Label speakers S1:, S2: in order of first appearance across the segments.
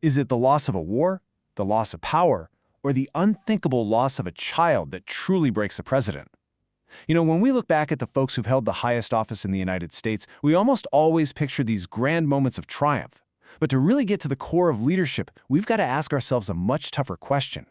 S1: Is it the loss of a war, the loss of power, or the unthinkable loss of a child that truly breaks a president? When we look back at the folks who've held the highest office in the United States, we almost always picture these grand moments of triumph. But to really get to the core of leadership, we've got to ask ourselves a much tougher question.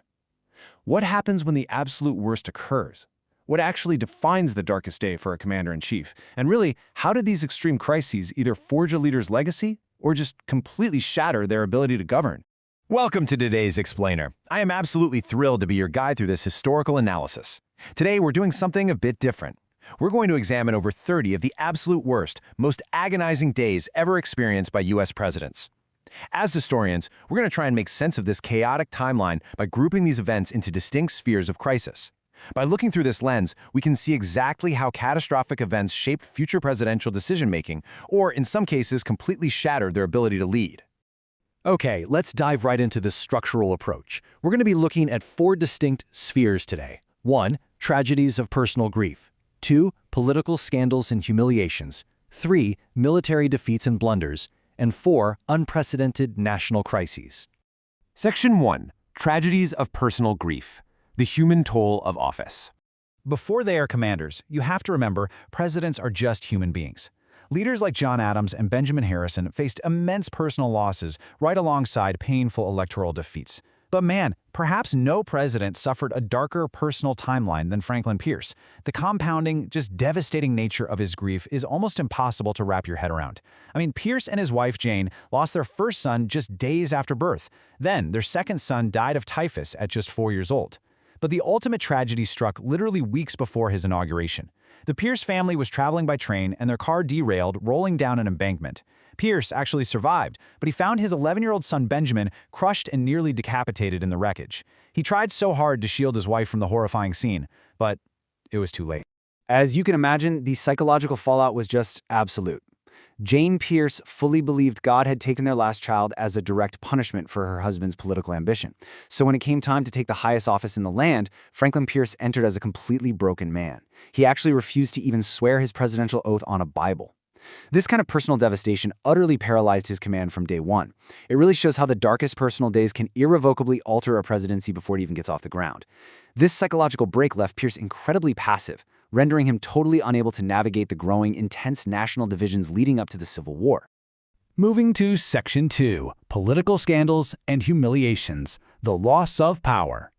S1: What happens when the absolute worst occurs? What actually defines the darkest day for a commander-in-chief? And really, how did these extreme crises either forge a leader's legacy or just completely shatter their ability to govern?
S2: Welcome to today's Explainer. I am absolutely thrilled to be your guide through this historical analysis. Today, we're doing something a bit different. We're going to examine over 30 of the absolute worst, most agonizing days ever experienced by U.S. presidents. As historians, we're going to try and make sense of this chaotic timeline by grouping these events into distinct spheres of crisis. By looking through this lens, we can see exactly how catastrophic events shaped future presidential decision-making, or in some cases completely shattered their ability to lead.
S3: Okay, let's dive right into this structural approach. We're going to be looking at 4 distinct spheres today. 1. Tragedies of personal grief. 2. Political scandals and humiliations. 3. Military defeats and blunders. And 4. Unprecedented national crises.
S2: Section 1. Tragedies of personal grief. The human toll of office.
S4: Before they are commanders, you have to remember presidents are just human beings. Leaders like John Adams and Benjamin Harrison faced immense personal losses right alongside painful electoral defeats. But man, perhaps no president suffered a darker personal timeline than Franklin Pierce. The compounding, just devastating nature of his grief is almost impossible to wrap your head around. Pierce and his wife Jane lost their first son just days after birth. Then, their second son died of typhus at just 4 years old. But the ultimate tragedy struck literally weeks before his inauguration. The Pierce family was traveling by train and their car derailed, rolling down an embankment. Pierce actually survived, but he found his 11-year-old son Benjamin crushed and nearly decapitated in the wreckage. He tried so hard to shield his wife from the horrifying scene, but it was too late.
S5: As you can imagine, the psychological fallout was just absolute. Jane Pierce fully believed God had taken their last child as a direct punishment for her husband's political ambition. So when it came time to take the highest office in the land, Franklin Pierce entered as a completely broken man. He actually refused to even swear his presidential oath on a Bible. This kind of personal devastation utterly paralyzed his command from day one. It really shows how the darkest personal days can irrevocably alter a presidency before it even gets off the ground. This psychological break left Pierce incredibly passive, rendering him totally unable to navigate the growing, intense national divisions leading up to the Civil War.
S3: Moving to Section 2. Political scandals and humiliations. The loss of power.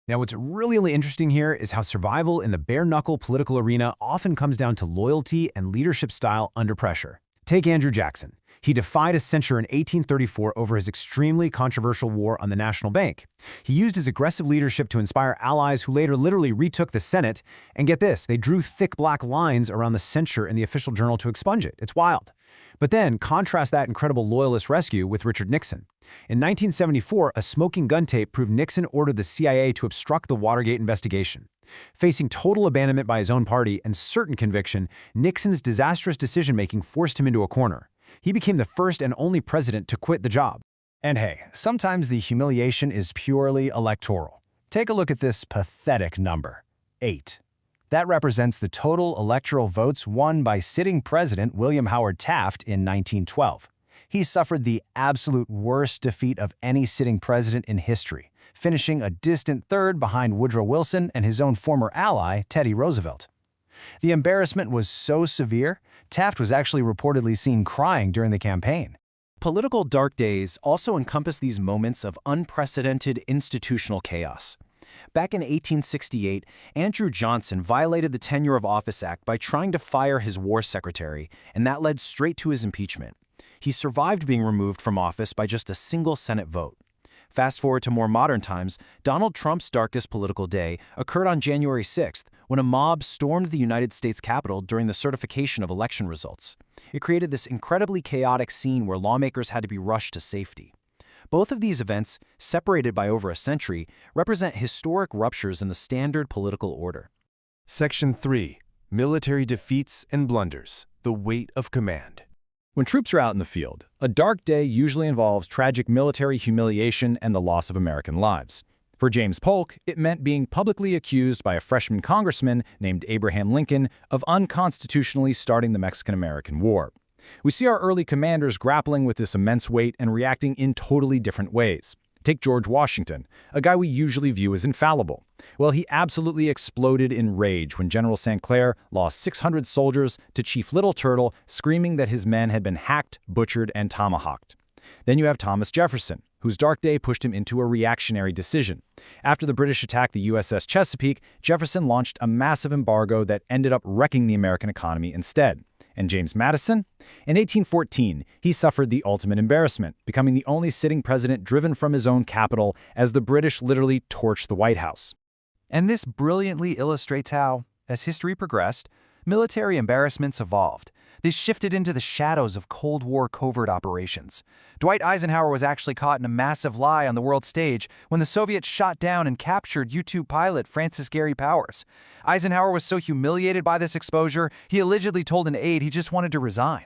S2: Now, what's really interesting here is how survival in the bare-knuckle political arena often comes down to loyalty and leadership style under pressure. Take Andrew Jackson. He defied a censure in 1834 over his extremely controversial war on the National Bank. He used his aggressive leadership to inspire allies who later literally retook the Senate. And get this, they drew thick black lines around the censure in the official journal to expunge it. It's wild. But then contrast that incredible loyalist rescue with Richard Nixon. In 1974, a smoking gun tape proved Nixon ordered the CIA to obstruct the Watergate investigation. Facing total abandonment by his own party and certain conviction, Nixon's disastrous decision-making forced him into a corner. He became the first and only president to quit the job.
S1: And hey, sometimes the humiliation is purely electoral. Take a look at this pathetic number, 8. That represents the total electoral votes won by sitting President William Howard Taft in 1912. He suffered the absolute worst defeat of any sitting president in history, finishing a distant third behind Woodrow Wilson and his own former ally, Teddy Roosevelt. The embarrassment was so severe, Taft was actually reportedly seen crying during the campaign. Political dark days also encompass these moments of unprecedented institutional chaos. Back in 1868, Andrew Johnson violated the Tenure of Office Act by trying to fire his war secretary, and that led straight to his impeachment. He survived being removed from office by just a single Senate vote. Fast forward to more modern times, Donald Trump's darkest political day occurred on January 6th when a mob stormed the United States Capitol during the certification of election results. It created this incredibly chaotic scene where lawmakers had to be rushed to safety. Both of these events, separated by over a century, represent historic ruptures in the standard political order.
S6: Section 3. Military defeats and blunders. The weight of command.
S3: When troops are out in the field, a dark day usually involves tragic military humiliation and the loss of American lives. For James Polk, it meant being publicly accused by a freshman congressman named Abraham Lincoln of unconstitutionally starting the Mexican-American War.
S4: We see our early commanders grappling with this immense weight and reacting in totally different ways. Take George Washington, a guy we usually view as infallible. Well, he absolutely exploded in rage when General St. Clair lost 600 soldiers to Chief Little Turtle, screaming that his men had been hacked, butchered, and tomahawked. Then you have Thomas Jefferson, whose dark day pushed him into a reactionary decision. After the British attacked the USS Chesapeake, Jefferson launched a massive embargo that ended up wrecking the American economy instead. And James Madison? In 1814, he suffered the ultimate embarrassment, becoming the only sitting president driven from his own capital as the British literally torched the White House.
S1: And this brilliantly illustrates how, as history progressed, military embarrassments evolved. They shifted into the shadows of Cold War covert operations. Dwight Eisenhower was actually caught in a massive lie on the world stage when the Soviets shot down and captured U-2 pilot Francis Gary Powers. Eisenhower was so humiliated by this exposure, he allegedly told an aide he just wanted to resign.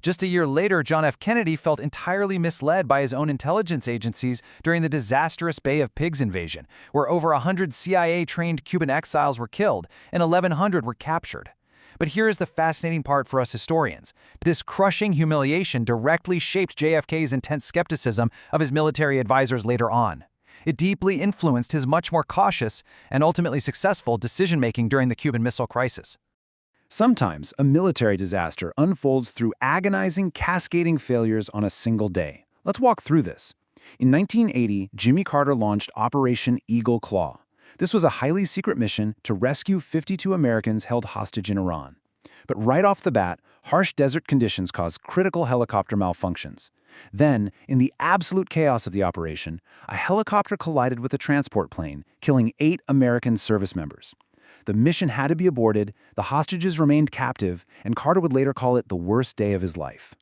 S1: Just a year later, John F. Kennedy felt entirely misled by his own intelligence agencies during the disastrous Bay of Pigs invasion, where over 100 CIA-trained Cuban exiles were killed and 1,100 were captured. But here is the fascinating part for us historians. This crushing humiliation directly shaped JFK's intense skepticism of his military advisors later on. It deeply influenced his much more cautious and ultimately successful decision-making during the Cuban Missile Crisis.
S2: Sometimes a military disaster unfolds through agonizing, cascading failures on a single day. Let's walk through this. In 1980, Jimmy Carter launched Operation Eagle Claw. This was a highly secret mission to rescue 52 Americans held hostage in Iran. But right off the bat, harsh desert conditions caused critical helicopter malfunctions. Then, in the absolute chaos of the operation, a helicopter collided with a transport plane, killing 8 American service members. The mission had to be aborted, the hostages remained captive, and Carter would later call it the worst day of his life.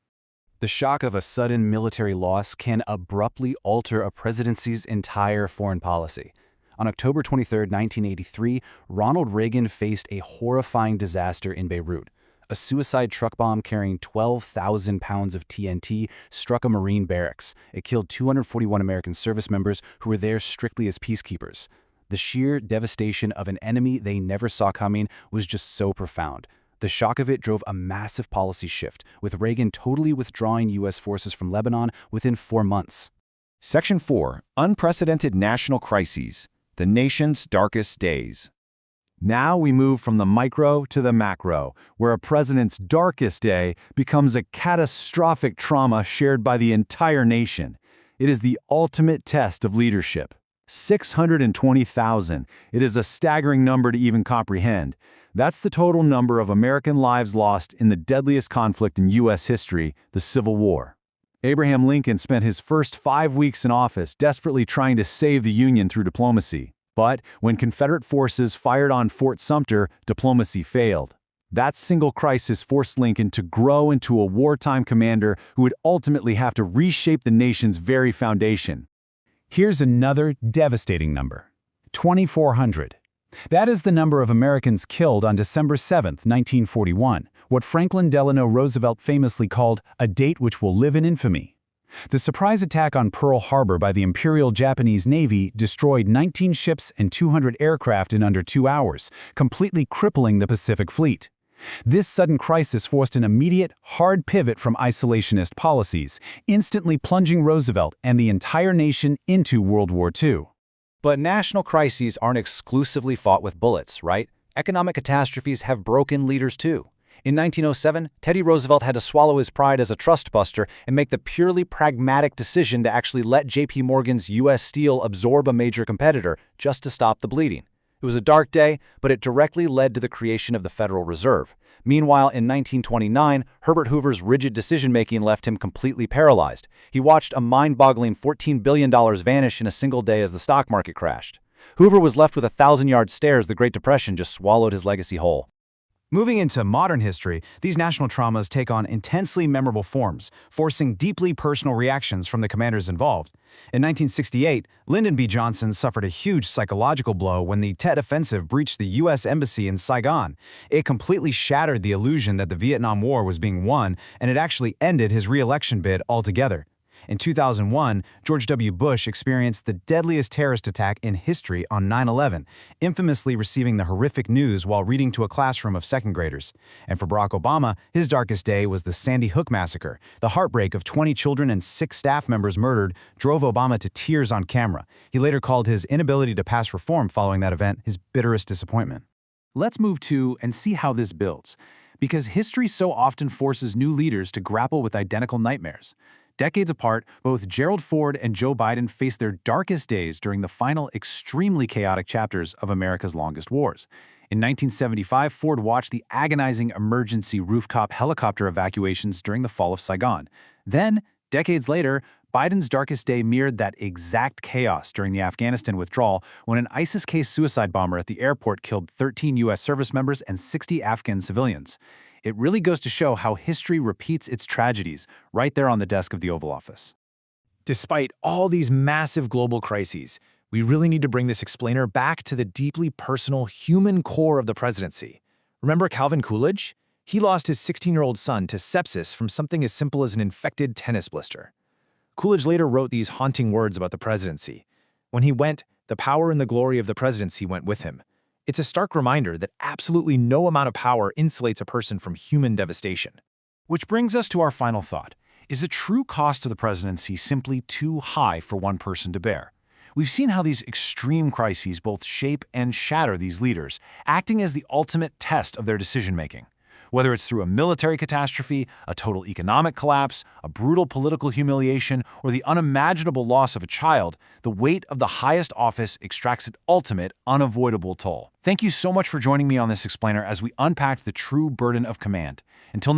S3: The shock of a sudden military loss can abruptly alter a presidency's entire foreign policy. On October 23, 1983, Ronald Reagan faced a horrifying disaster in Beirut. A suicide truck bomb carrying 12,000 pounds of TNT struck a Marine barracks. It killed 241 American service members who were there strictly as peacekeepers. The sheer devastation of an enemy they never saw coming was just so profound. The shock of it drove a massive policy shift, with Reagan totally withdrawing U.S. forces from Lebanon within 4 months.
S7: Section 4. Unprecedented National Crises. The nation's darkest days.
S6: Now we move from the micro to the macro, where a president's darkest day becomes a catastrophic trauma shared by the entire nation. It is the ultimate test of leadership. 620,000. It is a staggering number to even comprehend. That's the total number of American lives lost in the deadliest conflict in U.S. history, the Civil War. Abraham Lincoln spent his first 5 weeks in office desperately trying to save the Union through diplomacy. But when Confederate forces fired on Fort Sumter, diplomacy failed. That single crisis forced Lincoln to grow into a wartime commander who would ultimately have to reshape the nation's very foundation.
S2: Here's another devastating number: 2,400. That is the number of Americans killed on December 7, 1941, what Franklin Delano Roosevelt famously called a date which will live in infamy. The surprise attack on Pearl Harbor by the Imperial Japanese Navy destroyed 19 ships and 200 aircraft in under 2 hours, completely crippling the Pacific Fleet. This sudden crisis forced an immediate, hard pivot from isolationist policies, instantly plunging Roosevelt and the entire nation into World War II.
S4: But national crises aren't exclusively fought with bullets, right? Economic catastrophes have broken leaders too. In 1907, Teddy Roosevelt had to swallow his pride as a trust buster and make the purely pragmatic decision to actually let J.P. Morgan's U.S. Steel absorb a major competitor just to stop the bleeding. It was a dark day, but it directly led to the creation of the Federal Reserve. Meanwhile, in 1929, Herbert Hoover's rigid decision-making left him completely paralyzed. He watched a mind-boggling $14 billion vanish in a single day as the stock market crashed. Hoover was left with 1,000-yard stare as the Great Depression just swallowed his legacy whole.
S1: Moving into modern history, these national traumas take on intensely memorable forms, forcing deeply personal reactions from the commanders involved. In 1968, Lyndon B. Johnson suffered a huge psychological blow when the Tet Offensive breached the U.S. Embassy in Saigon. It completely shattered the illusion that the Vietnam War was being won, and it actually ended his re-election bid altogether.
S4: In 2001, George W. Bush experienced the deadliest terrorist attack in history on 9/11, infamously receiving the horrific news while reading to a classroom of second graders. And for Barack Obama, his darkest day was the Sandy Hook massacre. The heartbreak of 20 children and 6 staff members murdered drove Obama to tears on camera. He later called his inability to pass reform following that event his bitterest disappointment.
S2: Let's move to and see how this builds, because history so often forces new leaders to grapple with identical nightmares. Decades apart, both Gerald Ford and Joe Biden faced their darkest days during the final extremely chaotic chapters of America's longest wars. In 1975, Ford watched the agonizing emergency rooftop helicopter evacuations during the fall of Saigon. Then, decades later, Biden's darkest day mirrored that exact chaos during the Afghanistan withdrawal when an ISIS-case suicide bomber at the airport killed 13 U.S. service members and 60 Afghan civilians. It really goes to show how history repeats its tragedies right there on the desk of the Oval Office.
S3: Despite all these massive global crises, we really need to bring this explainer back to the deeply personal human core of the presidency. Remember Calvin Coolidge? He lost his 16-year-old son to sepsis from something as simple as an infected tennis blister. Coolidge later wrote these haunting words about the presidency. When he went, the power and the glory of the presidency went with him. It's a stark reminder that absolutely no amount of power insulates a person from human devastation.
S6: Which brings us to our final thought. Is the true cost of the presidency simply too high for one person to bear? We've seen how these extreme crises both shape and shatter these leaders, acting as the ultimate test of their decision-making. Whether it's through a military catastrophe, a total economic collapse, a brutal political humiliation, or the unimaginable loss of a child, the weight of the highest office extracts an ultimate, unavoidable toll. Thank you so much for joining me on this explainer as we unpacked the true burden of command. Until next